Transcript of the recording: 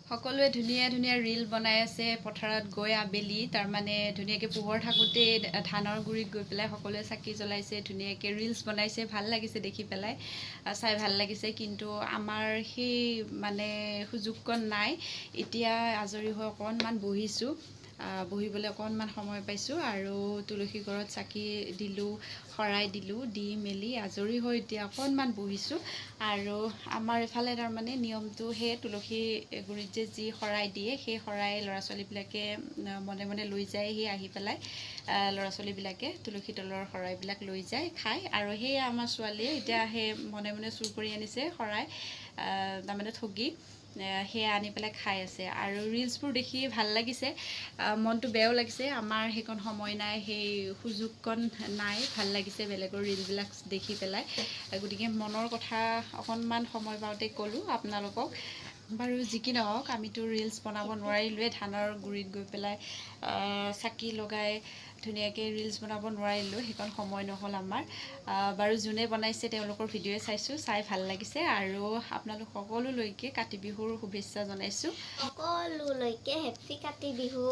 সকলোৱে ধুনীয়া ধুনীয়া ৰিল বনাই আছে পথাৰত গৈ আবেলি তাৰমানে ধুনীয়াকৈ পোহৰ থাকোঁতে ধানৰ গুৰিত গৈ পেলাই সকলোৱে চাকি জ্বলাইছে ধুনীয়াকৈ ৰিলছ বনাইছে ভাল লাগিছে দেখি পেলাই চাই ভাল লাগিছে কিন্তু আমাৰ সেই মানে সুযোগকণ নাই এতিয়া আজৰি হৈ অকণমান বহিছোঁ বহিবলৈ অকণমান সময় পাইছোঁ আৰু তুলসী গড়ত চাকি দিলোঁ শৰাই দিলোঁ দি মেলি আজৰি হৈ এতিয়া অকণমান বহিছোঁ আৰু আমাৰ এফালে তাৰমানে নিয়মটো সেই তুলসী গুৰিত যি শৰাই দিয়ে সেই শৰাই ল'ৰা ছোৱালীবিলাকে মনে মনে লৈ যায় সি আহি পেলাই ল'ৰা ছোৱালীবিলাকে তুলসী তলৰ শৰাইবিলাক লৈ যায় খায় আৰু সেয়া আমাৰ ছোৱালীয়ে এতিয়া সেই মনে মনে চুৰ কৰি আনিছে শৰাই তাৰমানে ঠগি সেয়া আনি পেলাই খাই আছে আৰু ৰিলছবোৰ দেখি ভাল লাগিছে মনটো বেয়াও লাগিছে আমাৰ সেইকণ সময় নাই সেই সুযোগকণ নাই ভাল লাগিছে বেলেগৰ ৰিলবিলাক দেখি পেলাই গতিকে মনৰ কথা অকণমান সময় পাওঁতে ক'লোঁ আপোনালোকক বাৰু যি কি নহওক আমিতো ৰিলছ বনাব নোৱাৰিলোৱে ধানৰ গুৰিত গৈ পেলাই চাকি লগাই ধুনীয়াকৈ ৰিলছ বনাব নোৱাৰিলোঁ সেইকণ সময় নহ'ল আমাৰ বাৰু যোনে বনাইছে তেওঁলোকৰ ভিডিঅ'ই চাইছোঁ চাই ভাল লাগিছে আৰু আপোনালোক সকলোলৈকে কাতি বিহুৰ শুভেচ্ছা জনাইছোঁ সকলোলৈকে হেপ্পী কাতি বিহু।